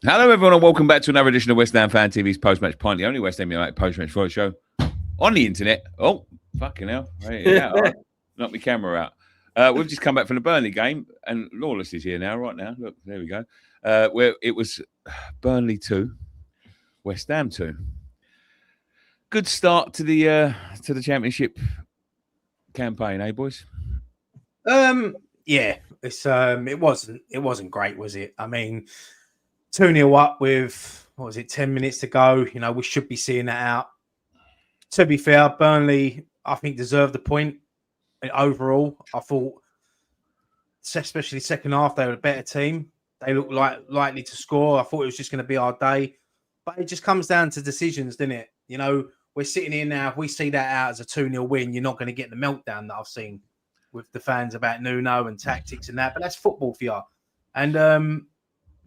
Hello, everyone, and welcome back to another edition of West Ham Fan TV's Post-Match Pint, the only West Ham United post-match Friday show on the internet. Oh, fucking hell. Yeah, all right. Knock my camera out. We've just come back from the Burnley game, and Lawless is here now, right now. Look, there we go. Where it was Burnley 2, West Ham 2. Good start to the championship campaign, eh, boys? Yeah, it wasn't great, was it? I mean, 2-0 up with 10 minutes to go. You know, we should be seeing that out. To be fair, Burnley, I think, deserved the point. Overall, I thought, especially second half, they were a better team. They looked likely to score. I thought it was just going to be our day, but it just comes down to decisions, doesn't it? You know, we're sitting here now. If we see that out as a 2-0 win, you're not going to get the meltdown that I've seen with the fans about Nuno and tactics and that. But that's football for you. And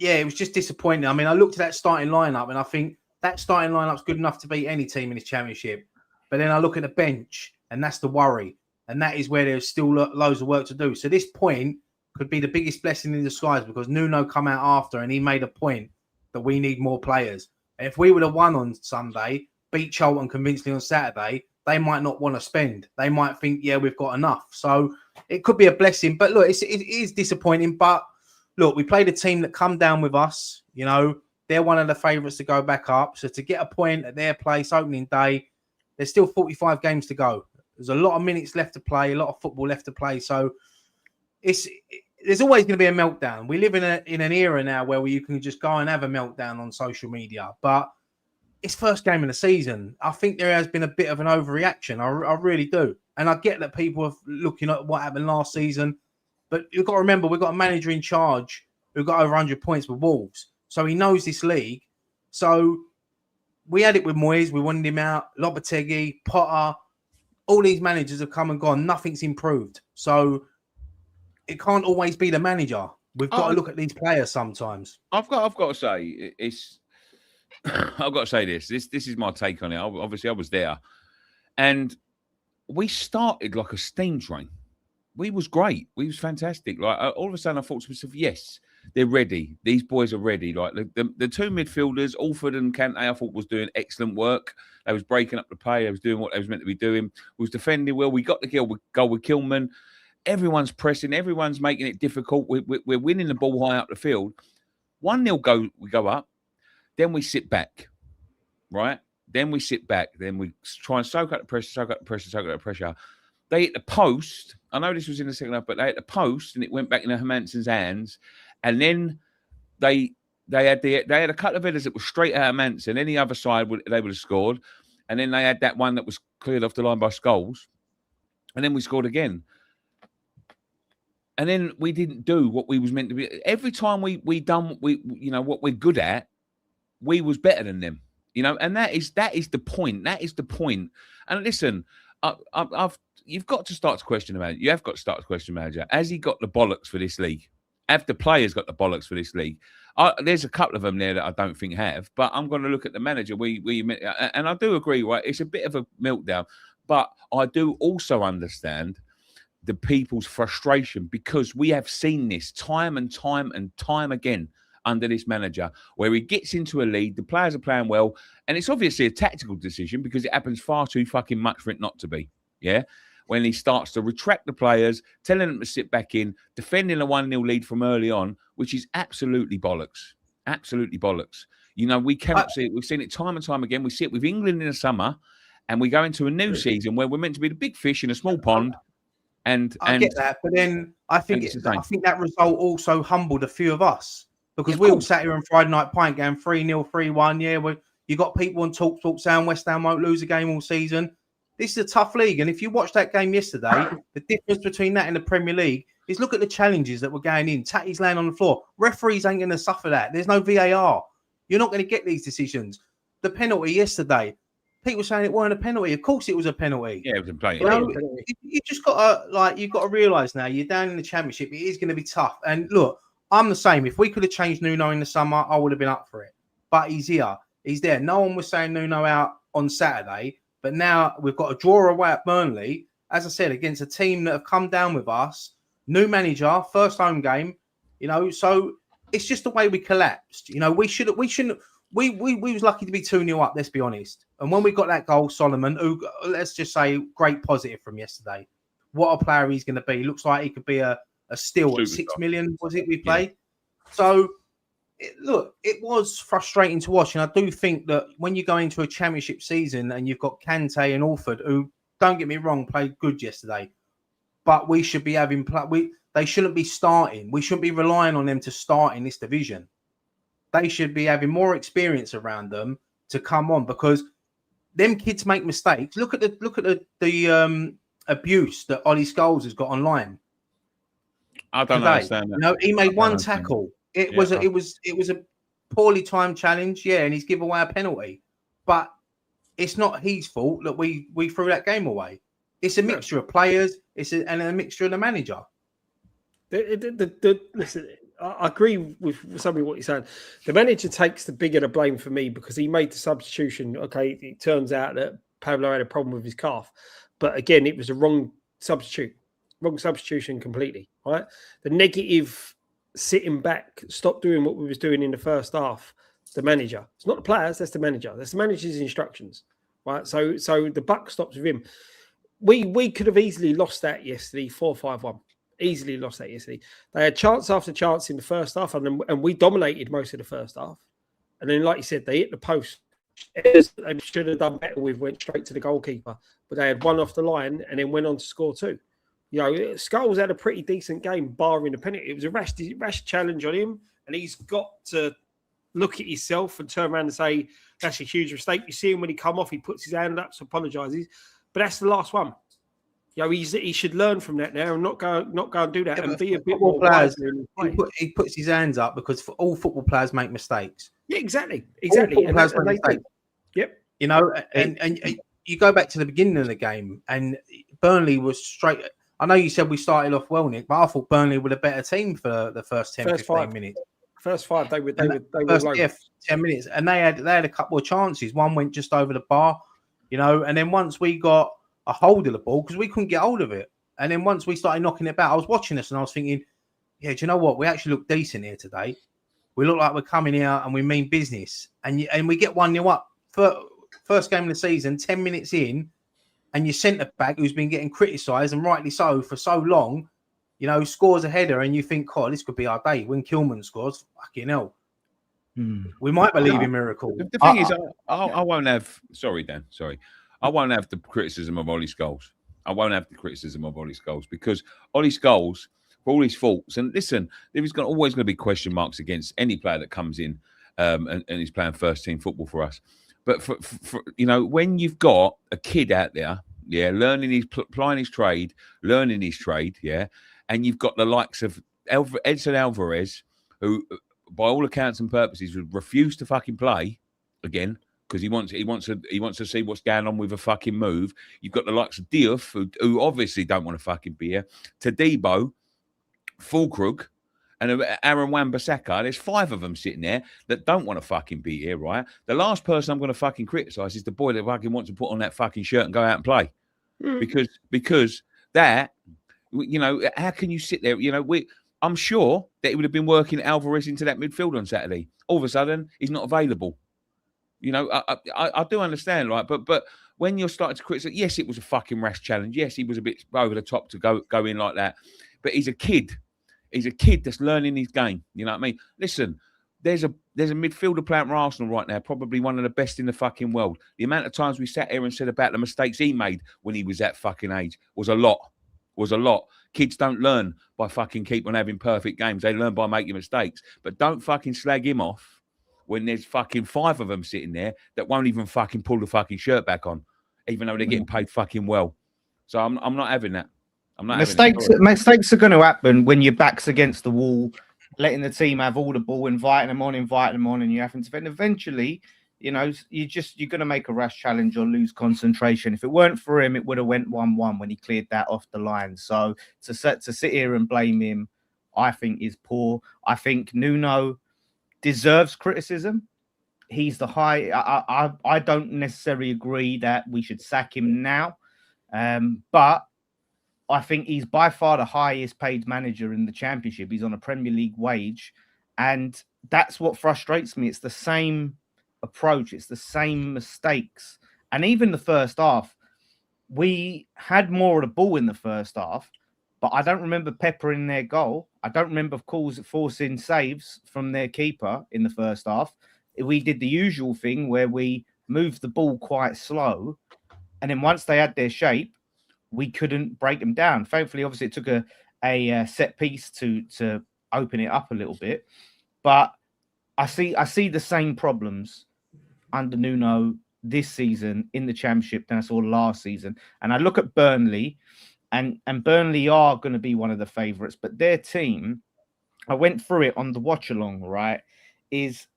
yeah, it was just disappointing. I mean, I looked at that starting lineup and I think that starting lineup's good enough to beat any team in this championship. But then I look at the bench and that's the worry. And that is where there's still loads of work to do. So this point could be the biggest blessing in disguise because Nuno come out after and he made a point that we need more players. And if we would have won on Sunday, beat Charlton convincingly on Saturday, they might not want to spend. They might think, yeah, we've got enough. So it could be a blessing. But look, it is disappointing. But look, we played a team that come down with us. You know, they're one of the favourites to go back up. So to get a point at their place opening day, there's still 45 games to go. There's a lot of minutes left to play, a lot of football left to play. So there's always going to be a meltdown. We live in an era now where you can just go and have a meltdown on social media. But it's first game of the season. I think there has been a bit of an overreaction. I really do. And I get that people are looking at what happened last season. But you've got to remember, we've got a manager in charge who got over 100 points with Wolves. So he knows this league. So we had it with Moyes. We wanted him out. Lopetegui, Potter. All these managers have come and gone. Nothing's improved. So it can't always be the manager. We've got to look at these players sometimes. I've got to say, I've got to say this. This is my take on it. Obviously, I was there. And we started like a steam train. We was great. We was fantastic. Like all of a sudden, I thought to myself, yes, they're ready. These boys are ready. Like the two midfielders, Alford and Kante, I thought was doing excellent work. They was breaking up the play. They was doing what they was meant to be doing. We was defending well. We got the goal with Kilman. Everyone's pressing. Everyone's making it difficult. We're winning the ball high up the field. 1-0 we go up. Then we sit back, right? Then we sit back. Then we try and soak up the pressure. They hit the post. I know this was in the second half, but they hit the post and it went back into Hermansen's hands. And then they had a couple of headers that were straight out of Hermansen. Any other side they would have scored. And then they had that one that was cleared off the line by Scholes. And then we scored again. And then we didn't do what we was meant to be. Every time we done what we're good at, we was better than them. You know, and that is the point. That is the point. And listen, you've got to start to question the manager. You have got to start to question the manager. Has he got the bollocks for this league? Have the players got the bollocks for this league? There's a couple of them there that I don't think have, but I'm going to look at the manager. And I do agree, right? It's a bit of a meltdown, but I do also understand the people's frustration because we have seen this time and time again under this manager, where he gets into a lead, the players are playing well, and it's obviously a tactical decision because it happens far too fucking much for it not to be. Yeah. When he starts to retract the players, telling them to sit back in, defending a 1-0 lead from early on, which is absolutely bollocks. Absolutely bollocks. You know, we cannot see it. We've seen it time and time again. We see it with England in the summer, and we go into a new season where we're meant to be the big fish in a small pond. And I get that, but then I think that result also humbled a few of us because we all sat here on Friday night pint going 3-0, 3-1. Yeah, you got people on talk saying West Ham won't lose a game all season. This is a tough league. And if you watch that game yesterday, the difference between that and the Premier League is look at the challenges that were going in. Tatty's laying on the floor. Referees ain't going to suffer that. There's no VAR. You're not going to get these decisions. The penalty yesterday, people saying it weren't a penalty. Of course it was a penalty. Yeah, it was a penalty. You know, you just got to, you've got to realise now you're down in the Championship. It is going to be tough. And look, I'm the same. If we could have changed Nuno in the summer, I would have been up for it. But he's here. He's there. No one was saying Nuno out on Saturday. But now we've got a draw away at Burnley, as I said, against a team that have come down with us. New manager, first home game, you know. So it's just the way we collapsed. You know, we shouldn't. We was lucky to be 2-0 up. Let's be honest. And when we got that goal, Solomon, who let's just say great positive from yesterday. What a player he's going to be. Looks like he could be a steal at 6 million. Was it we played? Yeah. So it was frustrating to watch, and I do think that when you go into a championship season and you've got Kante and Alford, who don't get me wrong, played good yesterday, but we should be having they shouldn't be starting. We shouldn't be relying on them to start in this division. They should be having more experience around them to come on, because them kids make mistakes. Look at the abuse that Ollie Scholes has got online. I don't understand that. You know, he made one tackle. It was a poorly timed challenge, and he's given away a penalty. But it's not his fault that we threw that game away. It's a mixture of players. And a mixture of the manager. Listen, I agree with some of what you're saying. The manager takes the bigger the blame for me, because he made the substitution. Okay, it turns out that Pablo had a problem with his calf, but again, it was a wrong substitution completely. Right, the negative sitting back, stop doing what we was doing in the first half. The manager, it's not the players, that's the manager. That's the manager's instructions. Right, so the buck stops with him. We could have easily lost that yesterday, 4-5-1. Easily lost that yesterday. They had chance after chance in the first half, and we dominated most of the first half. And then, like you said, they hit the post. They should have done better with, went straight to the goalkeeper, but they had one off the line and then went on to score two. You know, Scholes had a pretty decent game, barring the penalty. It was a rash challenge on him, and he's got to look at himself and turn around and say, that's a huge mistake. You see him when he come off, he puts his hand up, so apologises. But that's the last one. You know, he should learn from that now and not go and do that and be a bit more players. He puts his hands up because all football players make mistakes. Yeah, exactly. Yep. You know, and you go back to the beginning of the game, and Burnley was straight. I know you said we started off well, Nick, but I thought Burnley were a better team for the first 10-15 minutes. First five, they were low. 10 minutes, and they had a couple of chances. One went just over the bar, you know, and then once we got a hold of the ball, because we couldn't get hold of it, and then once we started knocking it back, I was watching this and I was thinking, yeah, do you know what? We actually look decent here today. We look like we're coming here and we mean business, and we get 1-0 up for first game of the season, 10 minutes in, and your centre back, who's been getting criticised and rightly so for so long, you know, scores a header, and you think, oh, this could be our day. When Kilman scores, fucking hell. We might believe in miracles. The thing is, I won't have. Sorry, Dan. Sorry, I won't have the criticism of Ollie Scholes. I won't have the criticism of Ollie Scholes, because Ollie Scholes, for all his faults, and listen, there is always going to be question marks against any player that comes in and is playing first team football for us. But for you know, when you've got a kid out there, plying his trade, learning his trade, and you've got the likes of Edson Alvarez, who, by all accounts and purposes, would refuse to fucking play again because he wants to see what's going on with a fucking move. You've got the likes of Diouf, who obviously don't want to fucking be here. Tadibo, Fulkrug, and Aaron Wan-Bissaka. There's 5 of them sitting there that don't want to fucking be here, right? The last person I'm going to fucking criticise is the boy that fucking wants to put on that fucking shirt and go out and play. Because that, you know, how can you sit there? You know, I'm sure that he would have been working Alvarez into that midfield on Saturday. All of a sudden, he's not available. You know, I do understand, right? But when you're starting to criticise, yes, it was a fucking rash challenge. Yes, he was a bit over the top to go in like that. But he's a kid. He's a kid that's learning his game. You know what I mean? Listen, there's a midfielder playing for Arsenal right now, probably one of the best in the fucking world. The amount of times we sat here and said about the mistakes he made when he was that fucking age was a lot. Kids don't learn by fucking keep on having perfect games. They learn by making mistakes. But don't fucking slag him off when there's fucking 5 of them sitting there that won't even fucking pull the fucking shirt back on, even though they're getting paid fucking well. So I'm not having that. Mistakes are going to happen when your back's against the wall, letting the team have all the ball, inviting them on, and you having to. And eventually, you know, you're going to make a rash challenge or lose concentration. If it weren't for him, it would have went 1-1 when he cleared that off the line. So to sit here and blame him, I think is poor. I think Nuno deserves criticism. He's the high. I don't necessarily agree that we should sack him now, but I think he's by far the highest paid manager in the Championship. He's on a Premier League wage, And that's what frustrates me. It's the same approach. It's the same mistakes. And even the first half, we had more of the ball in the first half, but I don't remember peppering their goal. I don't remember forcing saves from their keeper in the first half. We did the usual thing where we moved the ball quite slow. And then once they had their shape, we couldn't break them down. Thankfully, obviously, it took a set piece to open it up a little bit. But I see the same problems under Nuno this season in the Championship than I saw last season. And I look at Burnley, and Burnley are going to be one of the favourites, but their team, I went through it on the watch along, right, is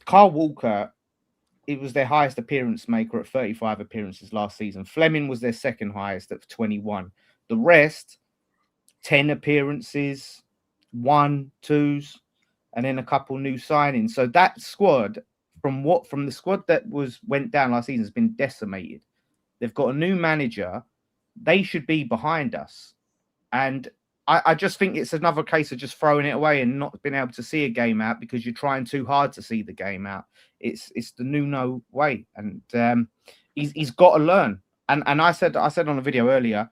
Kyle Walker. It was their highest appearance maker at 35 appearances last season. Fleming was their second highest at 21. The rest, 10 appearances, 1, 2s, and then a couple new signings. So that squad, from the squad that went down last season, has been decimated. They've got a new manager. They should be behind us. And I just think it's another case of just throwing it away and not being able to see a game out because you're trying too hard to see the game out. It's the Nuno way, and he's got to learn. And I said on a video earlier,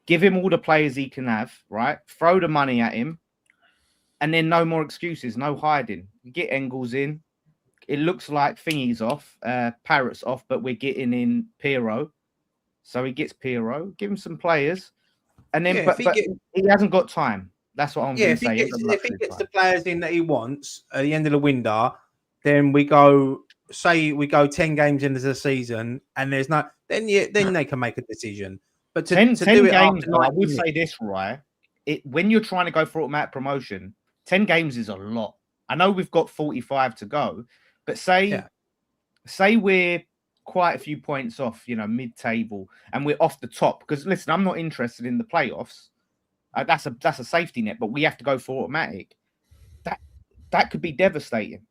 give him all the players he can have, right? Throw the money at him, and then no more excuses, no hiding. Get Engels in. It looks like Thingy's off, Parrot's off, but we're getting in Pirro. So he gets Pirro. Give him some players. And then, but he hasn't got time. That's what I'm going to say. If he gets the players in that he wants at the end of the window, then we go 10 games into the season, and there's no, then they can make a decision. But to 10 do it games, after I would say this, right? When you're trying to go for automatic promotion, 10 games is a lot. I know we've got 45 to go, but say we're quite a few points off, mid-table, and we're off the top. Because listen, I'm not interested in the playoffs. That's a safety net, but we have to go for automatic. That could be devastating.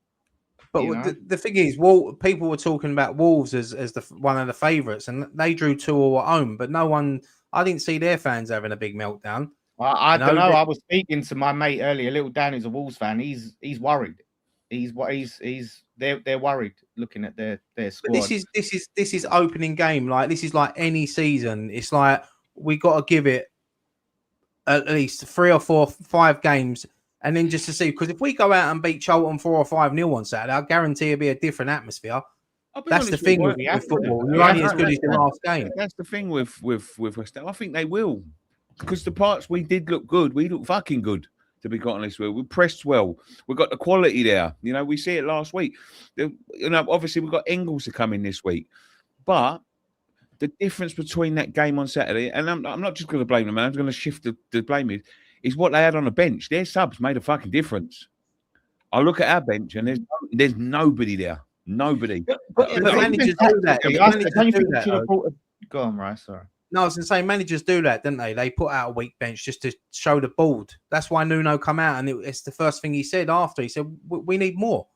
But the thing is, people were talking about Wolves as one of the favourites, and they drew 2-2 at home. But no one, I didn't see their fans having a big meltdown. I don't know. I was speaking to my mate earlier, little Dan, who's a Wolves fan. He's worried. They're worried looking at their squad. But this is opening game. Like, this is like any season. It's like we got to give it at least 3 or 4, 5 games. And then just to see, because if we go out and beat Charlton 4 or 5-0 on Saturday, I guarantee it'll be a different atmosphere. That's the thing with football. You're only as good as your last game. That's the thing with West Ham. I think they will, because the parts we did look good. We look fucking good, to be quite honest. We pressed well. We got the quality there. We see it last week. Obviously we've got Engels to come in this week, but the difference between that game on Saturday, and I'm not just going to blame them, man. I'm going to shift the blame is what they had on the bench. Their subs made a fucking difference. I look at our bench and there's nobody there. Nobody. But managers do that. Go on, right? Sorry. No, I was going to say managers do that, don't they? They put out a weak bench just to show the board. That's why Nuno come out, and it's the first thing he said after. He said, we need more.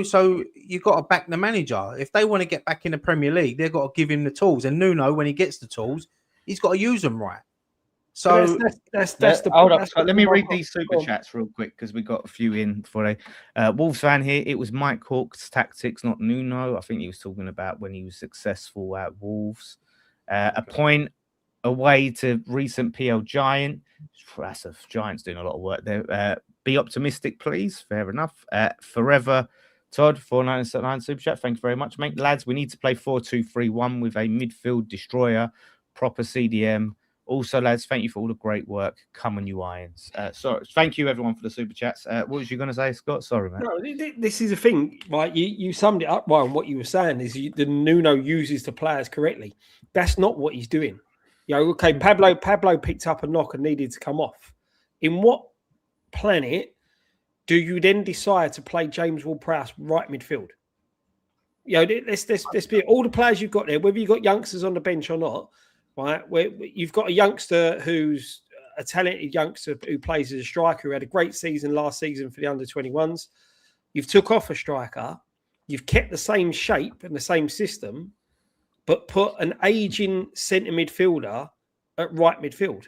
So you've got to back the manager. If they want to get back in the Premier League, they've got to give him the tools. And Nuno, when he gets the tools, he's got to use them right. So that's the hold up. Let me read these super chats real quick because we got a few in for a Wolves fan here. It was Mike Hawke's tactics, not Nuno. I think he was talking about when he was successful at Wolves. A point away to recent PL Giant. That's a Giant's doing a lot of work there. Be optimistic, please. Fair enough. Forever Todd, 499 super chat. Thank you very much, mate. Lads, we need to play 4-2-3-1 with a midfield destroyer, proper CDM. Also, lads, thank you for all the great work. Come on, you Irons. Sorry, thank you, everyone, for the super chats. What was you going to say, Scott? Sorry, man. No, this is a thing, right? You summed it up well, and what you were saying is the Nuno uses the players correctly. That's not what he's doing. Okay, Pablo picked up a knock and needed to come off. In what planet do you then decide to play James Ward-Prowse right midfield? Let's be all the players you've got there, whether you've got youngsters on the bench or not. Right, where you've got a youngster who's a talented youngster who plays as a striker, who had a great season last season for the under-21s. You've took off a striker, you've kept the same shape and the same system, but put an aging centre midfielder at right midfield,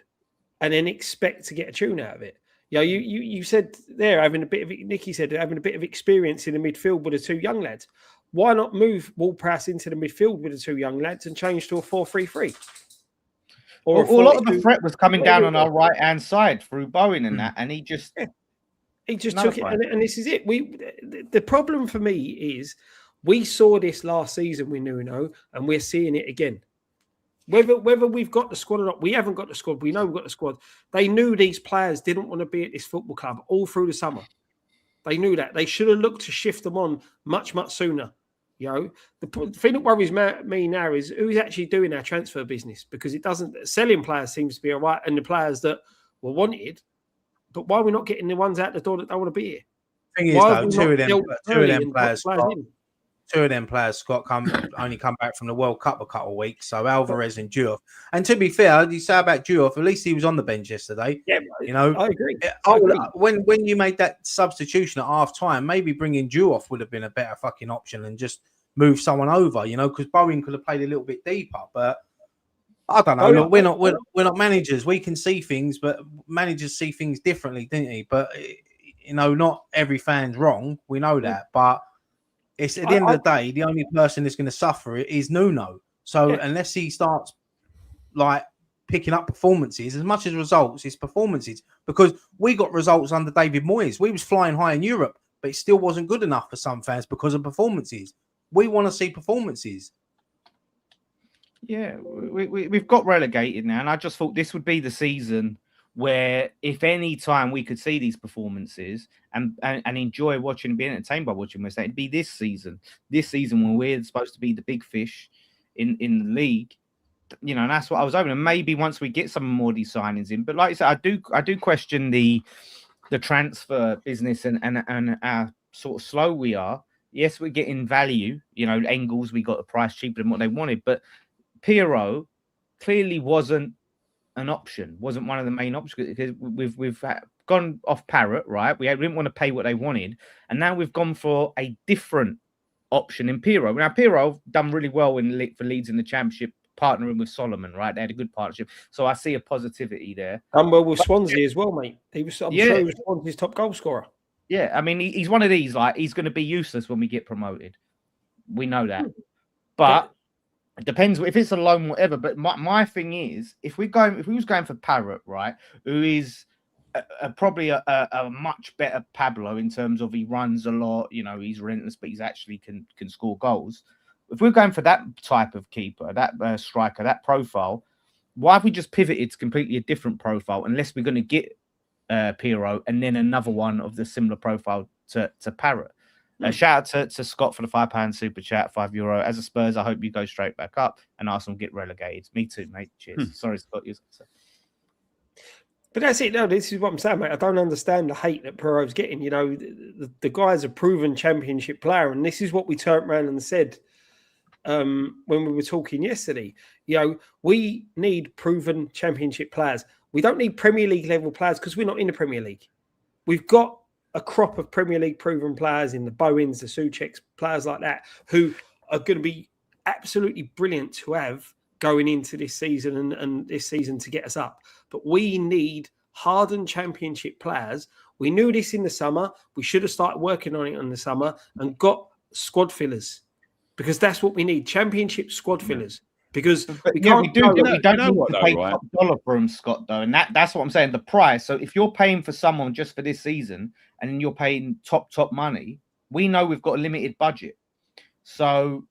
and then expect to get a tune out of it. You know, you said there having a bit of Nicky said having a bit of experience in the midfield with the two young lads. Why not move Ward-Prowse into the midfield with the two young lads and change to a 4-3-3? Or a lot of the threat was coming down on our right hand side through Bowen and that, and he just took it. And this is it. The problem for me is we saw this last season with Nuno, and we're seeing it again. Whether we've got the squad or not, we haven't got the squad. We know we've got the squad. They knew these players didn't want to be at this football club all through the summer. They knew that. They should have looked to shift them on much, much sooner. You know, the thing that worries me now is who's actually doing our transfer business, because it doesn't. Selling players seems to be all right, and the players that were wanted, but why are we not getting the ones out the door that don't want to be here? Thing is, though, two of them players, Scott, only come back from the World Cup a couple of weeks. So Alvarez and Diouf. And to be fair, you say about Diouf, at least he was on the bench yesterday. Yeah, you know, I agree. When you made that substitution at half time, maybe bringing Diouf would have been a better fucking option and just move someone over. You know, because Bowen could have played a little bit deeper, but. I don't know. Look, we're not managers. We can see things, but managers see things differently, didn't he? But you know, not every fan's wrong. We know that, but it's at the end of the day, the only person that's going to suffer it is Nuno. So unless he starts like picking up performances, as much as results, it's performances. Because we got results under David Moyes. We was flying high in Europe, but it still wasn't good enough for some fans because of performances. We want to see performances. Yeah, we've got relegated now, and I just thought this would be the season where, if any time we could see these performances and enjoy watching, be entertained by watching, it'd be this season. This season when we're supposed to be the big fish in the league, you know, and that's what I was hoping. And maybe once we get some more of these signings in, but like I said, I do question the transfer business and how sort of slow we are. Yes, we're getting value. You know, Engels, we got a price cheaper than what they wanted, but Pirro clearly wasn't an option, wasn't one of the main options, because we've gone off Parrott, right? We didn't want to pay what they wanted, and now we've gone for a different option in Pirro. Now, Pirro done really well for Leeds in the Championship, partnering with Solomon, right? They had a good partnership, so I see a positivity there. And well with Swansea as well, mate. I'm sure he was Swansea's top goal scorer. Yeah, I mean, he's one of these, like, he's going to be useless when we get promoted. We know that, but. It depends if it's a loan, whatever. But my thing is, if we was going for Parrott, right, who is probably a much better Pablo in terms of he runs a lot, you know, he's relentless, but he's actually can score goals. If we're going for that type of keeper, that striker, that profile, why have we just pivoted to completely a different profile? Unless we're going to get Pirro and then another one of the similar profile to Parrott. Shout out to Scott for the £5 super chat, €5. As a Spurs, I hope you go straight back up and Arsenal get relegated. Me too, mate. Cheers. Sorry, Scott. But that's it. No, this is what I'm saying, mate. I don't understand the hate that Pirro's getting. You know, the guy's a proven championship player, and this is what we turned around and said when we were talking yesterday. You know, we need proven championship players. We don't need Premier League level players because we're not in the Premier League. We've got a crop of Premier League proven players in the Bowens, the Součeks, players like that, who are going to be absolutely brilliant to have going into this season and this season to get us up. But we need hardened championship players. We knew this in the summer. We should have started working on it in the summer and got squad fillers, because that's what we need. Championship squad fillers. Because we don't need to pay top dollar for him, Scott, though. And that's what I'm saying, the price. So if you're paying for someone just for this season and then you're paying top money, we know we've got a limited budget. So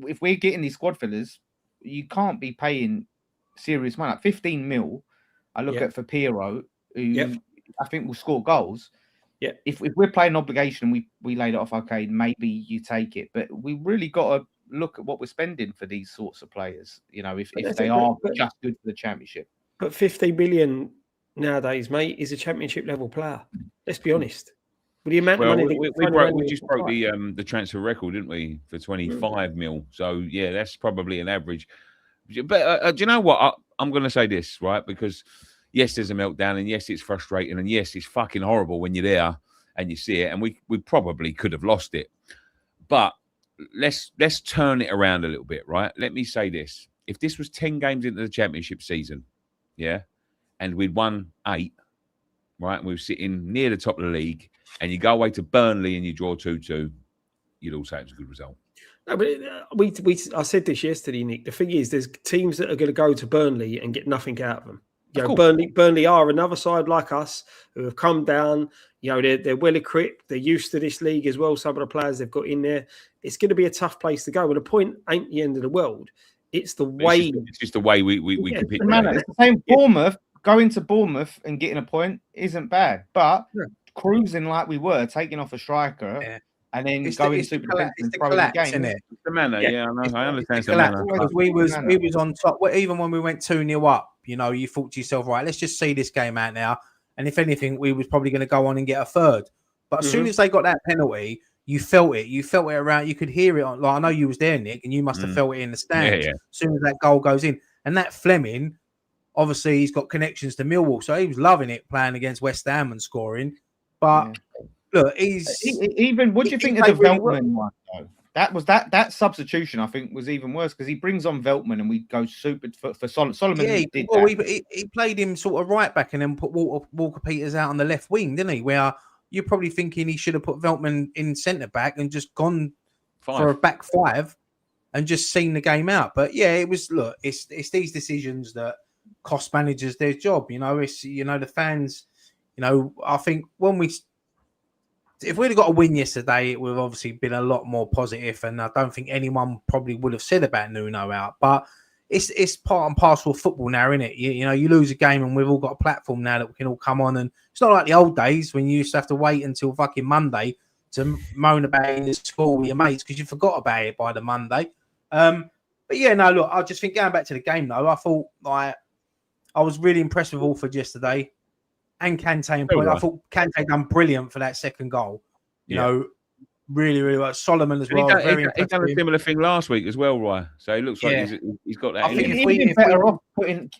if we're getting these squad fillers, you can't be paying serious money. Like 15 mil, I look at for Pirro, who I think will score goals. Yeah. If we're playing obligation and we laid it off, okay, maybe you take it. But we really got to look at what we're spending for these sorts of players, you know, if they are just good for the Championship. But 50 million nowadays, mate, is a Championship level player. Let's be honest. With the amount of money we just broke the transfer record, didn't we, for 25 mil? So yeah, that's probably an average. But do you know what? I'm going to say this, right? Because yes, there's a meltdown, and yes, it's frustrating, and yes, it's fucking horrible when you're there and you see it, and we probably could have lost it, but let's turn it around a little bit, right? Let me say this. If this was 10 games into the Championship season, yeah, and we'd won 8, right, and we were sitting near the top of the league, and you go away to Burnley and you draw 2-2, you'd all say it was a good result. No, but I said this yesterday, Nick. The thing is, there's teams that are going to go to Burnley and get nothing out of them. You know, Burnley are another side like us who have come down. You know, they're well equipped. They're used to this league as well. Some of the players they've got in there. It's going to be a tough place to go. But the point ain't the end of the world. It's the way. It's just the way we compete. It's the same. Bournemouth, going to Bournemouth and getting a point isn't bad. But cruising like we were, taking off a striker and then going super defensive and throwing the game. Isn't it? It's the manner, I know. I understand it's the manner. We was on top. Well, even when we went 2-0 up, you know, you thought to yourself, right, let's just see this game out now. And if anything, we was probably going to go on and get a third. But as soon as they got that penalty, you felt it. You felt it around. You could hear it. Like, I know you was there, Nick, and you must have felt it in the stands. As soon as that goal goes in. And that Fleming, obviously, he's got connections to Millwall. So he was loving it playing against West Ham and scoring. But look, what do you think of the Veltman one, though? That substitution, I think, was even worse because he brings on Veltman and we go super for Solomon. Yeah, he played him sort of right back and then put Walker Peters out on the left wing, didn't he? Where you're probably thinking he should have put Veltman in centre back and just gone for a back five and just seen the game out. But yeah, it was it's these decisions that cost managers their job. You know, it's the fans. You know, I think if we'd have got a win yesterday, it would have obviously been a lot more positive, and I don't think anyone probably would have said about Nuno out. But it's part and parcel of football now, isn't it? You know, you lose a game, and we've all got a platform now that we can all come on, and it's not like the old days when you used to have to wait until fucking Monday to moan about it in the school with your mates because you forgot about it by the Monday. But yeah, no, look, I just think going back to the game though, I thought I was really impressed with Alford yesterday. And Kante and Point. I thought Kante done brilliant for that second goal. You know, really, really well. Solomon as well. He done a similar thing last week as well, Roy. So it looks like he's got that. I think he'd been better off putting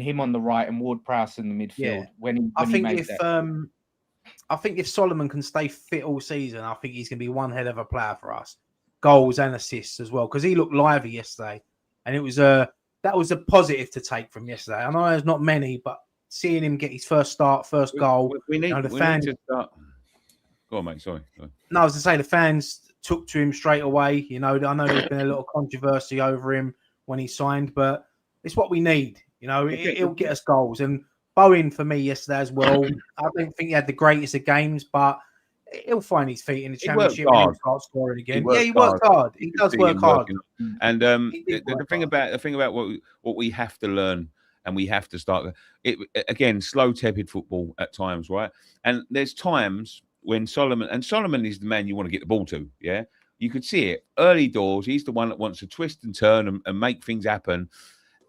him on the right and Ward-Prowse in the midfield I think if Solomon can stay fit all season, I think he's going to be one hell of a player for us. Goals and assists as well, because he looked lively yesterday, and that was a positive to take from yesterday. I know there's not many, but seeing him get his first goal. We need to start. Go on, mate. Sorry. No, I was to say the fans took to him straight away. You know, I know there's been a little controversy over him when he signed, but it's what we need. You know, it'll get us goals. And Bowen for me yesterday as well. I don't think he had the greatest of games, but he'll find his feet in the championship and he'll start scoring again. He worked hard. He does work hard. And the thing about what we have to learn. And we have to start it again. Slow, tepid football at times, right? And there's times when Solomon is the man you want to get the ball to. Yeah, you could see it early doors. He's the one that wants to twist and turn and make things happen.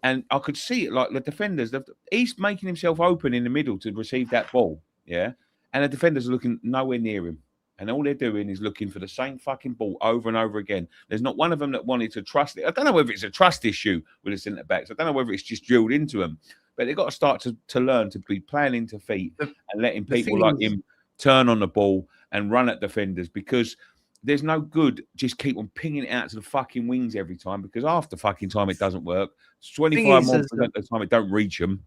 And I could see it like the defenders. He's making himself open in the middle to receive that ball. Yeah, and the defenders are looking nowhere near him. And all they're doing is looking for the same fucking ball over and over again. There's not one of them that wanted to trust it. I don't know whether it's a trust issue with the centre backs. I don't know whether it's just drilled into them. But they've got to start to learn to be playing into feet and letting people like him turn on the ball and run at defenders, because there's no good just keep on pinging it out to the fucking wings every time, because half the fucking time it doesn't work. 25% of the time it don't reach them.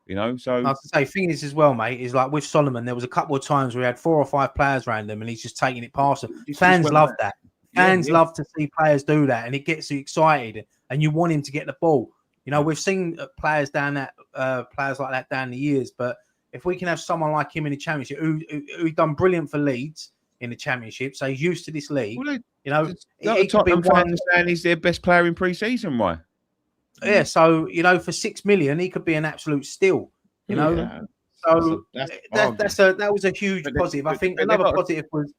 You know, so I was to say, thing is as well, mate, is like with Solomon, there was a couple of times where he had 4 or 5 players around him and he's just taking it past them. Fans love that. Fans love to see players do that, and it gets you excited and you want him to get the ball. You know, we've seen players like that down the years, but if we can have someone like him in the championship who done brilliant for Leeds in the championship, so he's used to this league, you know, he could be one saying he's their best player in pre-season, right? Yeah, so you know, for 6 million, he could be an absolute steal. You know, so that was a huge positive. I think another positive was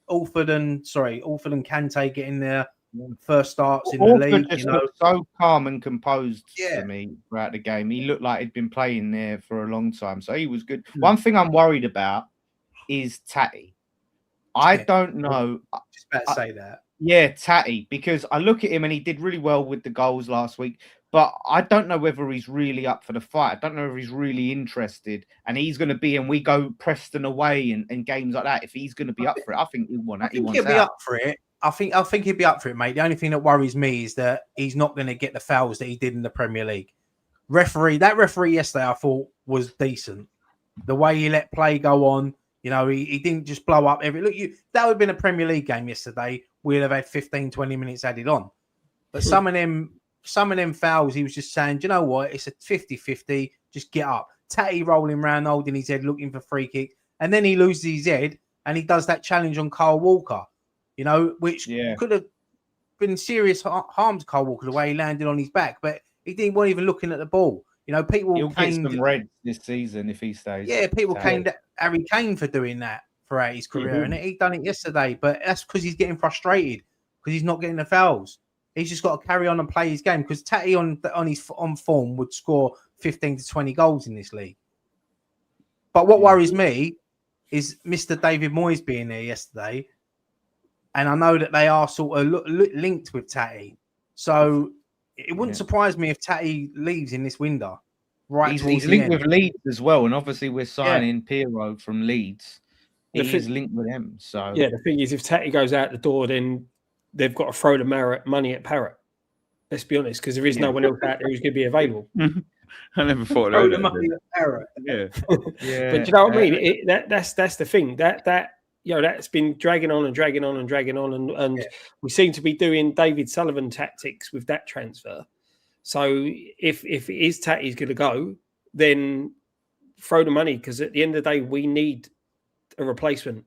Alford and Kante getting their first starts in the league. Just looked so calm and composed to me throughout the game. He looked like he'd been playing there for a long time, so he was good. One thing I'm worried about is Tatty. I don't know. Just about to say that. Yeah, Tatty, because I look at him and he did really well with the goals last week. But I don't know whether he's really up for the fight. I don't know if he's really interested. And he's going to be, and we go Preston away and games like that. If he's going to be up for it, I think he'll be up for it. I think he'll be up for it, mate. The only thing that worries me is that he's not going to get the fouls that he did in the Premier League. That referee yesterday, I thought was decent. The way he let play go on, you know, he didn't just blow up every look. That would have been a Premier League game yesterday. We'd have had 15, 20 minutes added on. But some of them fouls, he was just saying, do you know what? It's a 50-50. Just get up. Tatty rolling around, holding his head, looking for free kick. And then he loses his head and he does that challenge on Kyle Walker, you know, which could have been serious harm to Kyle Walker the way he landed on his back. But he wasn't even looking at the ball. You know, people He'll get some red this season if he stays. Yeah, people caned Harry Kane for doing that throughout his career. And he done it yesterday. But that's because he's getting frustrated because he's not getting the fouls. He's just got to carry on and play his game because Tatty on form would score 15 to 20 goals in this league. But what worries me is Mr. David Moyes being there yesterday. And I know that they are sort of linked with Tatty. So it wouldn't surprise me if Tatty leaves in this window. Right, he's linked with Leeds as well. And obviously we're signing Pirro from Leeds. He's linked with him. So yeah, the thing is, if Tatty goes out the door, then they've got to throw the money at Parrott. Let's be honest, because there is no one else out there who's going to be available. I never thought throw the money at Parrott. Yeah. But you know what I mean? That's the thing. That you know, that's been dragging on, and we seem to be doing David Sullivan tactics with that transfer. So if it is Tatty's going to go, then throw the money, because at the end of the day, we need a replacement.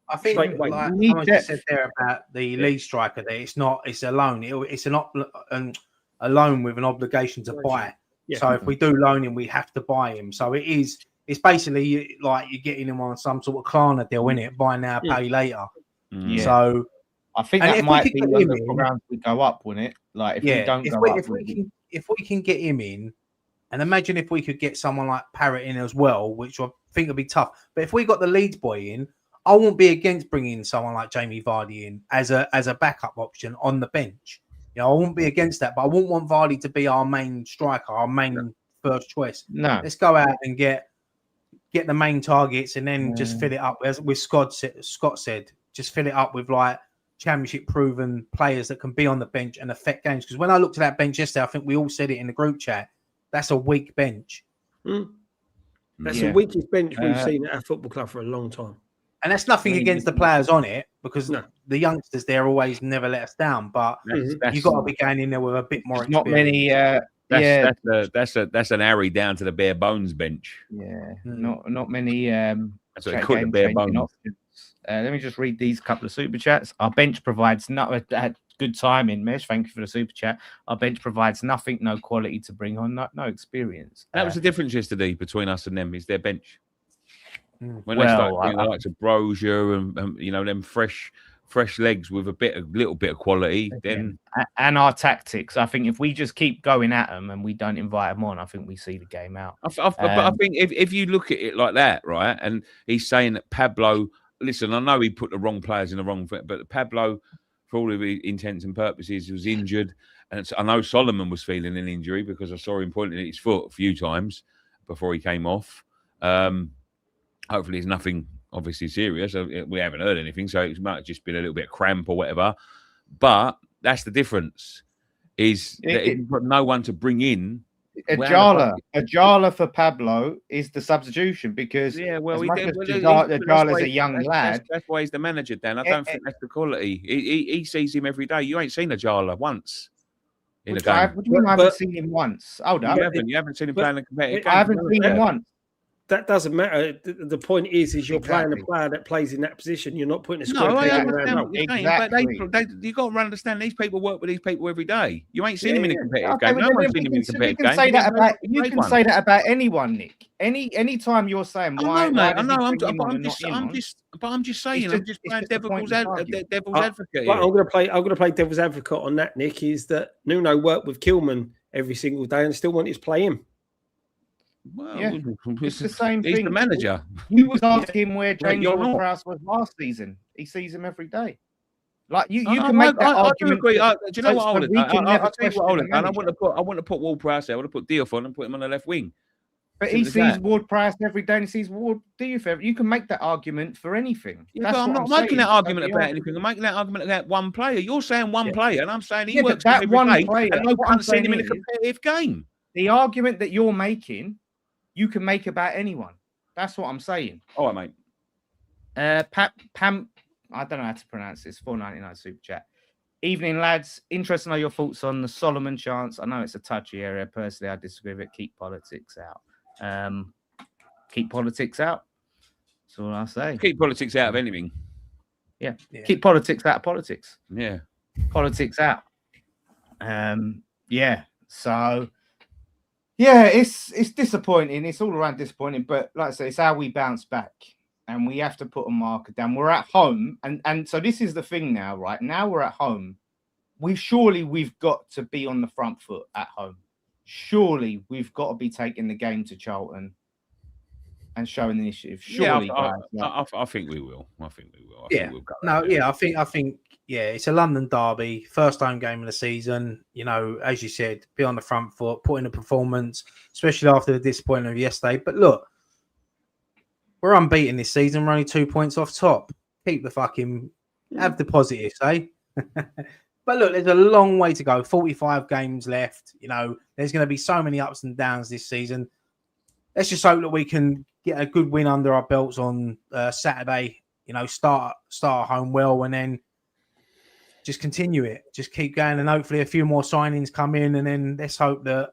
I think, like someone just said there about the lead striker, there it's a loan. It's a loan with an obligation to buy. Yeah. So if we do loan him, we have to buy him. So it's basically like you're getting him on some sort of Klarna deal, isn't it? Buy now, pay later. Yeah. So I think that might be when the programs we go up, wouldn't it? Like if we don't go up, if we can get him in, and imagine if we could get someone like Parrott in as well, which I think would be tough. But if we got the Leeds boy in, I won't be against bringing someone like Jamie Vardy in as a backup option on the bench. You know, I won't be against that, but I wouldn't want Vardy to be our main striker, our main first choice. No, let's go out and get the main targets and then just fill it up. As with Scott said, just fill it up with like championship proven players that can be on the bench and affect games. Because when I looked at that bench yesterday, I think we all said it in the group chat. That's a weak bench. That's the weakest bench we've seen at our football club for a long time. And that's nothing against the players on it, because the youngsters there always never let us down. But you've got to be going in there with a bit more experience. Not many. That's an Harry down to the bare bones bench. Yeah, not many. That's what they call it, the bare bones. Let me just read these couple of super chats. Our bench provides good timing, Mesh. Thank you for the super chat. Our bench provides nothing, no quality to bring on, no experience. That was the difference yesterday between us and them. Is their bench. When they start doing the likes of Brozier and you know them fresh legs with a little bit of quality, then and our tactics. I think if we just keep going at them and we don't invite them on, I think we see the game out. But I think if you look at it like that, right, and he's saying that Pablo. Listen, I know he put the wrong players in the wrong fit, but Pablo, for all of his intents and purposes, was injured, and I know Solomon was feeling an injury because I saw him pointing at his foot a few times before he came off. Hopefully, it's nothing obviously serious. We haven't heard anything, so it might have just been a little bit of cramp or whatever. But that's the difference: is that you've got no one to bring in. Ajala for Pablo is the substitution because Ajala's a young lad. That's why he's the manager, Dan. I don't think that's the quality. He sees him every day. You ain't seen Ajala once in a game. What do you mean I haven't seen him once? Hold up. You haven't seen him playing a competitive game. I haven't seen him once. That doesn't matter. The point is you're playing a player that plays in that position. You're not putting a square I around. understand what you're saying, but you've got to understand these people work with these people every day. You ain't seen him in a competitive game. No one's seen him in a competitive game. You can say that about anyone, Nick. Any time you're saying why? I know. I'm just saying. I'm just playing devil's advocate. But I'm going to play devil's advocate on that, Nick. Is that Nuno worked with Kilman every single day and still wanted to play him? Well, it's the same thing. He's the manager. You was asking where James Ward-Prowse was last season. He sees him every day. Like you can make that argument. Do you know what I would have done? I'll tell you what I would have done. I wouldn't have put Ward-Prowse there. I would have put Diouf on and put him on the left wing. But he sees Ward-Prowse every day and he sees Diouf. You can make that argument for anything. Yeah, but I'm not making that argument about anything. I'm making that argument about one player. You're saying one player, and I'm saying he works every day, and no one's seen him in a competitive game. The argument that you're making, you can make about anyone. That's what I'm saying. All right, mate. Pam, I don't know how to pronounce this. $4.99 super chat. Evening, lads. Interested to know your thoughts on the Solomon chance. I know it's a touchy area. Personally, I disagree with it. Keep politics out. Keep politics out. That's all I say. Keep politics out of anything. Yeah. Keep politics out of politics. Yeah. Politics out. Yeah. So, yeah, it's disappointing. It's all around disappointing. But like I say, it's how we bounce back. And we have to put a marker down. We're at home. And so this is the thing now, right? Now we're at home. We've got to be on the front foot at home. Surely we've got to be taking the game to Charlton and showing the initiative. Surely, I think we will. I think we'll go I think it's a London derby, first home game of the season. You know, as you said, be on the front foot, put in a performance, especially after the disappointment of yesterday. But look, we're unbeaten this season. We're only 2 points off top. Keep the fucking have the positives, eh? But look, there's a long way to go. 45 games left. You know, there's going to be so many ups and downs this season. Let's just hope that we can get a good win under our belts on Saturday. You know, start home well, and then just continue it. Just keep going, and hopefully a few more signings come in, and then let's hope that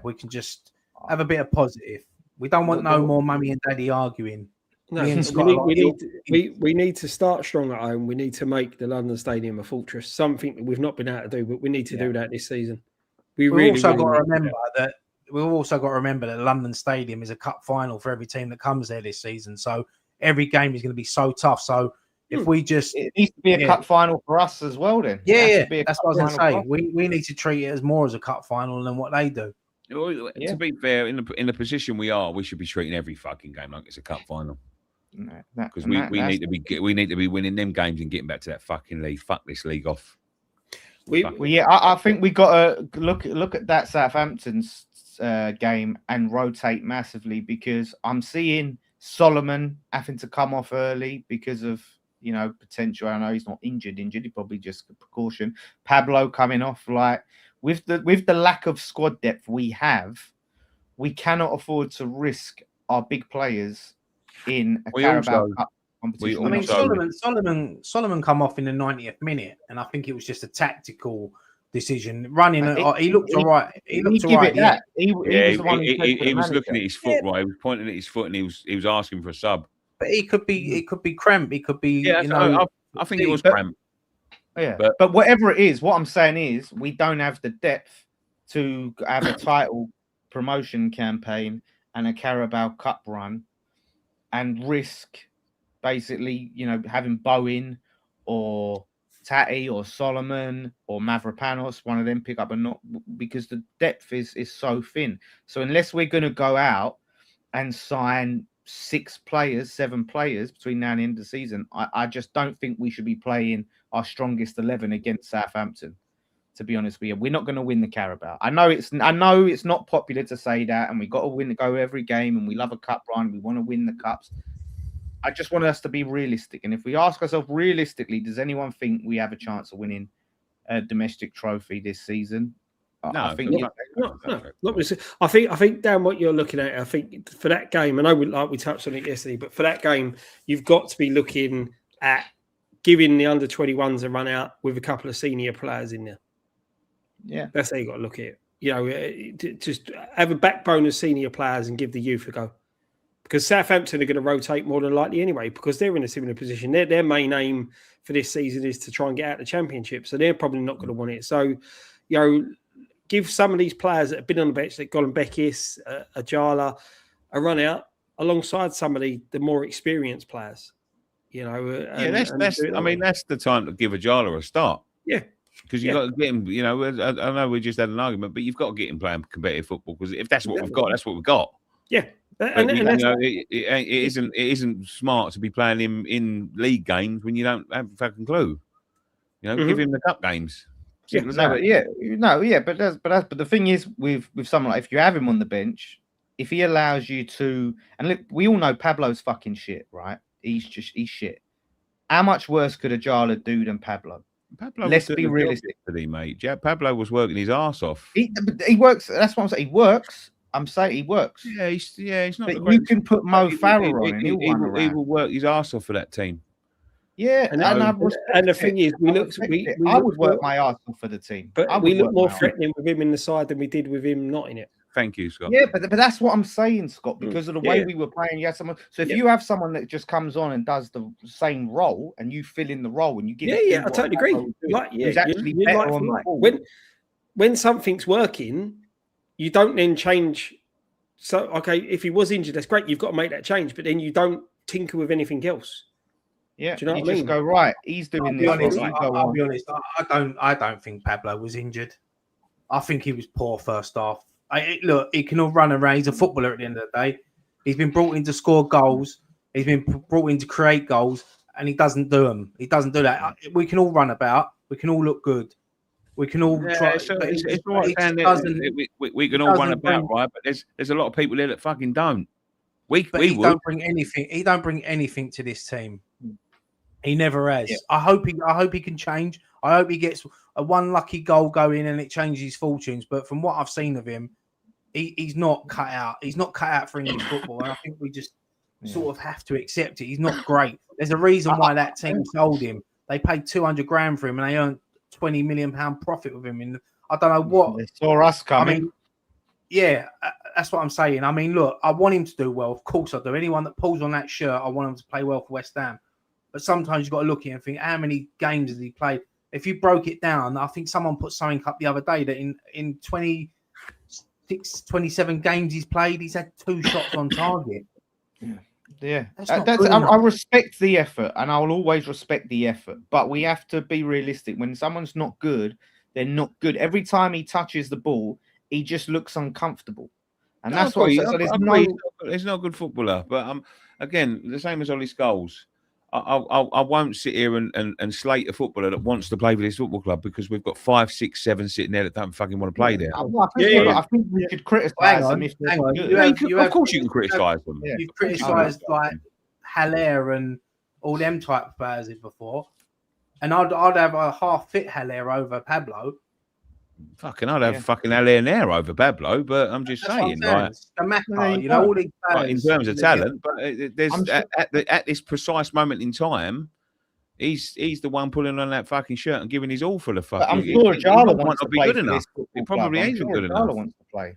we can just have a bit of positive. We don't want no more mummy and daddy arguing. No, we need to start strong at home. We need to make the London Stadium a fortress. Something that we've not been able to do, but we need to do that this season. We've also got to remember that London Stadium is a cup final for every team that comes there this season. So every game is going to be so tough. So if we just it needs to be a cup final for us as well, then that's what I was going to say. We need to treat it as more as a cup final than what they do. To be fair, in the position we are, we should be treating every fucking game like it's a cup final. Because we need to be winning them games and getting back to that fucking league. Fuck this league off. I think we got to look at that Southampton's game and rotate massively, because I'm seeing Solomon having to come off early because of potential. I know he's not injured. He probably just a precaution. Pablo coming off, like with the lack of squad depth we have, we cannot afford to risk our big players in a Carabao Cup competition. I mean, Solomon come off in the 90th minute, and I think it was just a tactical decision. Running, he looked all right. He looked all right. He was looking at his foot, right? He was pointing at his foot, and he was asking for a sub. But it could be cramp. It could be. I think it was cramp. Yeah, but whatever it is, what I'm saying is we don't have the depth to have a title promotion campaign and a Carabao Cup run and risk basically, having Bowen or Tatty or Solomon or Mavropanos, one of them pick up because the depth is so thin. So unless we're going to go out and sign 7 players between now and the end of the season, I just don't think we should be playing our strongest 11 against Southampton. To be honest with you, we're not going to win the Carabao. I know it's not popular to say that, and we got to go every game, and we love a cup run. We want to win the cups. I just want us to be realistic, and if we ask ourselves realistically, does anyone think we have a chance of winning a domestic trophy this season? No, I think I think Dan, what you're looking at, I think for that game, I know we touched on it yesterday, but for that game, you've got to be looking at giving the under 21s a run out with a couple of senior players in there. Yeah, that's how you got to look at it. Just have a backbone of senior players and give the youth a go. Because Southampton are going to rotate more than likely anyway, because they're in a similar position. Their main aim for this season is to try and get out of the Championship, so they're probably not going to want it. So, give some of these players that have been on the bench, like Golan Bekis, Ajala, a run out alongside some of the more experienced players. That's the time to give Ajala a start. Yeah. Because you've got to get him, I know we just had an argument, but you've got to get him playing competitive football, because if that's what we've got, that's what we've got. Yeah. It isn't smart to be playing him in league games when you don't have a fucking clue. Give him the cup games. But the thing is with someone like, if you have him on the bench, if he allows you to, and look, we all know Pablo's fucking shit, right? He's shit. How much worse could Ajala do than Pablo? Let's be realistic, mate. Pablo was working his ass off. He works. That's what I'm saying. He works, I'm saying he works. He's not. But you can put Mo Farah on and he'll run around. He will work his arse off for that team. Yeah, And the thing is, I would work my arse off for the team. But we look more threatening with him in the side than we did with him not in it. Thank you, Scott. Yeah, but that's what I'm saying, Scott, because of the way we were playing. You had someone. So if you have someone that just comes on and does the same role, and you fill in the role, and you give I totally agree. Who's actually better on the ball. When something's working, you don't then change. So okay, if he was injured, that's great. You've got to make that change, but then you don't tinker with anything else. Yeah, do you know what I just mean? go right. He's doing this. I'll be honest. I don't think Pablo was injured. I think he was poor first half. Look, he can all run around. He's a footballer at the end of the day. He's been brought in to score goals. He's been brought in to create goals, and he doesn't do them. He doesn't do that. We can all run about. We can all look good. We can all try. We can all run about, right? But there's a lot of people there that fucking don't. He don't bring anything. He don't bring anything to this team. He never has. Yeah. I hope he can change. I hope he gets a one lucky goal going and it changes his fortunes. But from what I've seen of him, he's not cut out. He's not cut out for English football. And I think we just sort of have to accept it. He's not great. There's a reason why that team sold him. They paid 200 grand for him and they earned £20 million profit with him. I don't know what. They saw us coming. I mean, yeah, that's what I'm saying. I mean, look, I want him to do well. Of course I do. Anyone that pulls on that shirt, I want him to play well for West Ham. But sometimes you've got to look at it and think, how many games has he played? If you broke it down, I think someone put something up the other day that in 26, 27 games he's played, he's had 2 shots on target. Yeah. I respect the effort, and I will always respect the effort. But we have to be realistic. When someone's not good, they're not good. Every time he touches the ball, he just looks uncomfortable. And that's what he's not a good footballer. But again, the same as Ollie Scholes. I won't sit here and slate a footballer that wants to play for this football club because we've got 5, 6, 7 sitting there that don't fucking want to play there. I think we could criticise them if they're good. Of course you can criticise them. You've criticised like Haller and all them type of players before. And I'd have a half-fit Haller over Pablo. Fucking, I'd have fucking Haller there over Pablo, but I'm just saying, like, all these players, in terms of talent, but there's at this precise moment in time, he's the one pulling on that fucking shirt and giving his all for the fucking. I'm sure Jala wants to be good enough. It probably ain't good enough. Jala wants to play,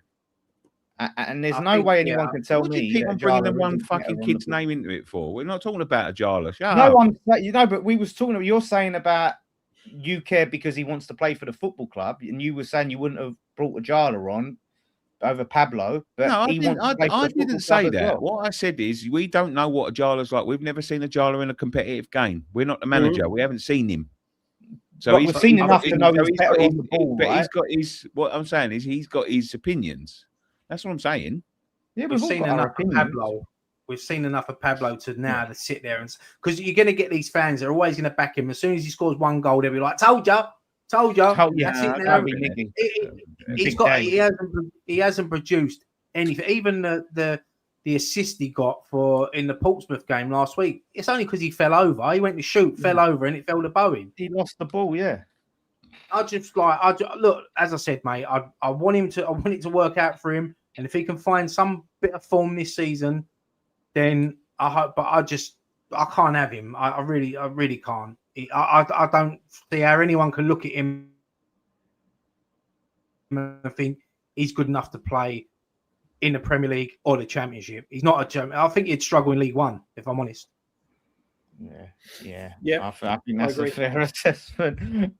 and there's no way anyone can tell me. Keep on bringing the one fucking kid's name into it for. We're not talking about a Jala. But we was talking. You're saying about. You care because he wants to play for the football club, and you were saying you wouldn't have brought Ajala on over Pablo. But no, I didn't say that. Well. What I said is we don't know what Ajala's like. We've never seen Ajala in a competitive game. We're not the manager. We haven't seen him. So we've seen enough to know he's better on the ball. But right? he's got his. What I'm saying is he's got his opinions. That's what I'm saying. Yeah, we've seen enough of Pablo. We've seen enough of Pablo to now to sit there and because you're going to get these fans that are always going to back him. As soon as he scores one goal, they'll be like, "Told you." That's it now. He hasn't produced anything. Even the assist he got in the Portsmouth game last week. It's only because he fell over. He went to shoot, fell over, and it fell to Bowen. He lost the ball. Yeah. Look, as I said, mate. I want it to work out for him, and if he can find some bit of form this season. Then I hope, but I can't have him. I really can't. I don't see how anyone can look at him and think he's good enough to play in the Premier League or the Championship. He's not a champion. I think he'd struggle in League One, if I'm honest. Yeah. I think that's a fair assessment.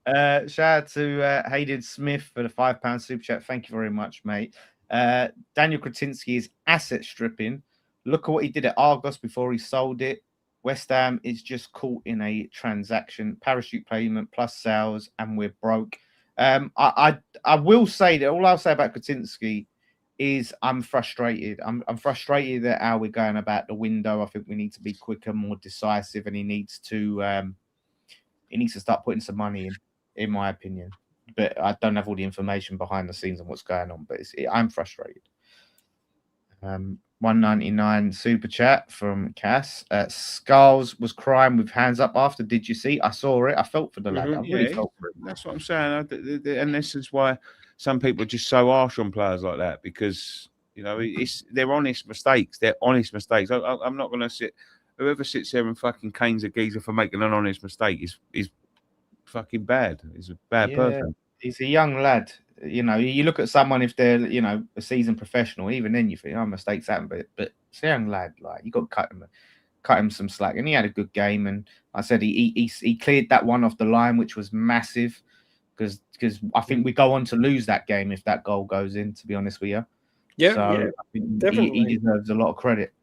Shout out to Hayden Smith for the £5 super chat. Thank you very much, mate. Daniel Kretinsky is asset stripping. Look at what he did at Argos before he sold it. West Ham is just caught in a transaction, parachute payment plus sales, and we're broke. I will say that all I'll say about Kretinsky is I'm frustrated. I'm frustrated at how we're going about the window. I think we need to be quicker, more decisive, and he needs to start putting some money in my opinion. But I don't have all the information behind the scenes and what's going on. But I'm frustrated. 199 super chat from Cass. Skulls was crying with hands up after. Did you see? I saw it. I felt for the lad. I really felt for him. That's what I'm saying. And this is why some people are just so harsh on players like that because You know, they're honest mistakes. They're honest mistakes. I'm not going to sit. Whoever sits there and fucking canes a geezer for making an honest mistake is fucking bad. He's a bad person. He's a young lad. You know, you look at someone if they're, you know, a seasoned professional. Even then, you think, oh, mistakes happen. But it's a young lad. Like, you got to cut him some slack. And he had a good game. And I said he cleared that one off the line, which was massive. Because I think we go on to lose that game if that goal goes in, to be honest with you. Yeah, so yeah, I think definitely. he deserves a lot of credit.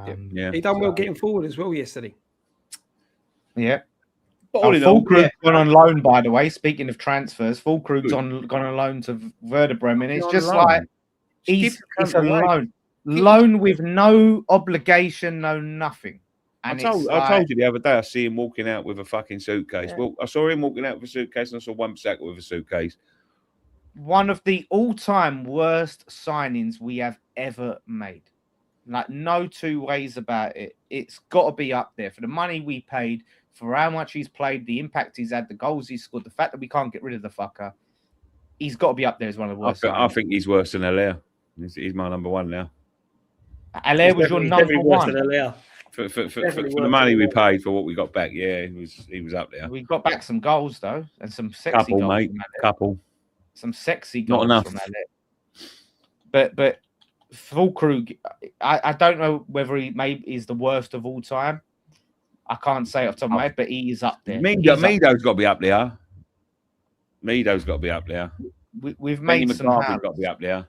He done well getting forward as well yesterday. Yeah. Fulkrug's gone on loan, by the way. Speaking of transfers, Fulkrug's gone on loan to Werder Bremen. It's just like it's a loan with no obligation, no nothing. And I told you the other day, I see him walking out with a fucking suitcase. Yeah. Well, I saw him walking out with a suitcase, and I saw Wan-Bissaka with a suitcase. One of the all-time worst signings we have ever made. Like, no two ways about it. It's got to be up there for the money we paid, for how much he's played, the impact he's had, the goals he's scored, the fact that we can't get rid of the fucker. He's got to be up there as one of the worst. I think he's worse than Allaire. He's my number one now. Allaire was your number one. For the money we paid for what we got back, yeah, he was up there. We got back some goals though, and some sexy goals, mate. Couple. Some sexy goals. Not enough. From Allaire. But Fulkrug, I don't know whether he maybe is the worst of all time. I can't say off the top of my head, but he is up there. Mido's got to be up there. Mido's got to be up there. We've made some. McCarthy's got to be up there.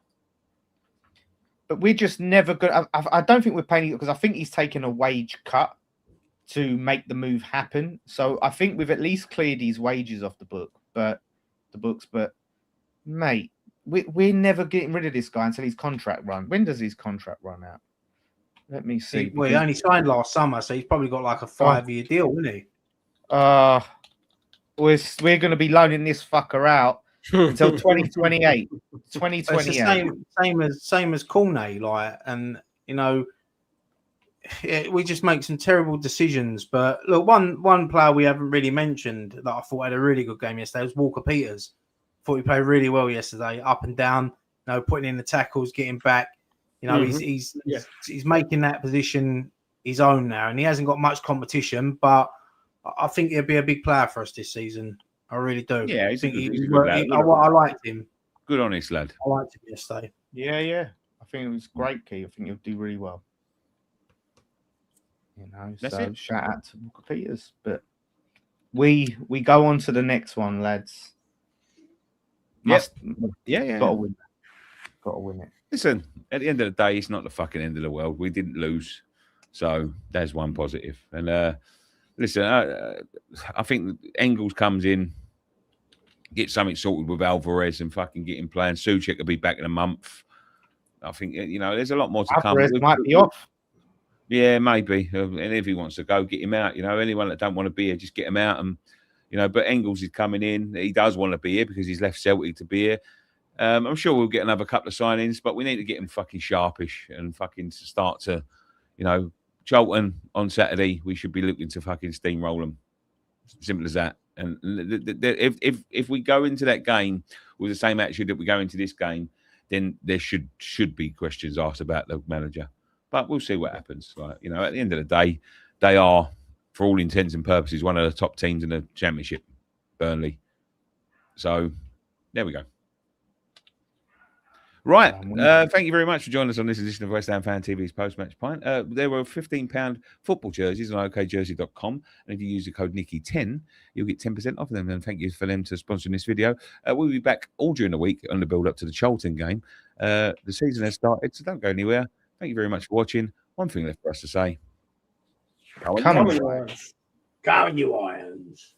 But we're just never good. I don't think we're paying, because I think he's taken a wage cut to make the move happen. So I think we've at least cleared his wages off the books. But mate, we're never getting rid of this guy until his contract run. When does his contract run out? Let me see. Well, he only signed last summer, so he's probably got like a 5-year deal, isn't he? We're going to be loaning this fucker out until 2028. 2028. It's same as Cornet, like, and you know, we just make some terrible decisions. But look, one player we haven't really mentioned that I thought had a really good game yesterday was Walker Peters. Thought he played really well yesterday, up and down, you know, putting in the tackles, getting back. You know, he's making that position his own now, and he hasn't got much competition. But I think he'll be a big player for us this season. I really do. Yeah, I liked him. Good, honest lad. I liked him yesterday. Yeah. I think it was great, Key. I think he'll do really well. You know, so shout out to Walker Peters. But we go on to the next one, lads. Yeah. Got to win it. Listen, at the end of the day, it's not the fucking end of the world. We didn't lose. So there's one positive. And listen, I think Engels comes in, get something sorted with Alvarez and fucking get him playing. Souček will be back in a month. I think, you know, there's a lot more to Alvarez come. Might be off. Yeah, maybe. And if he wants to go, get him out. You know, anyone that don't want to be here, just get him out. And, you know, but Engels is coming in. He does want to be here because he's left Celtic to be here. I'm sure we'll get another couple of signings, but we need to get him fucking sharpish and fucking start to, you know, Charlton on Saturday. We should be looking to fucking steamroll them. Simple as that. And if we go into that game with the same attitude that we go into this game, then there should be questions asked about the manager. But we'll see what happens. Like, you know, at the end of the day, they are, for all intents and purposes, one of the top teams in the Championship, Burnley. So there we go. Right. Thank you very much for joining us on this edition of West Ham Fan TV's Post-Match Pint. There were £15 football jerseys on okjersey.com. And if you use the code Nicky10, you'll get 10% off them. And thank you for them to sponsoring this video. We'll be back all during the week on the build-up to the Charlton game. The season has started, so don't go anywhere. Thank you very much for watching. One thing left for us to say. Come on, you Irons.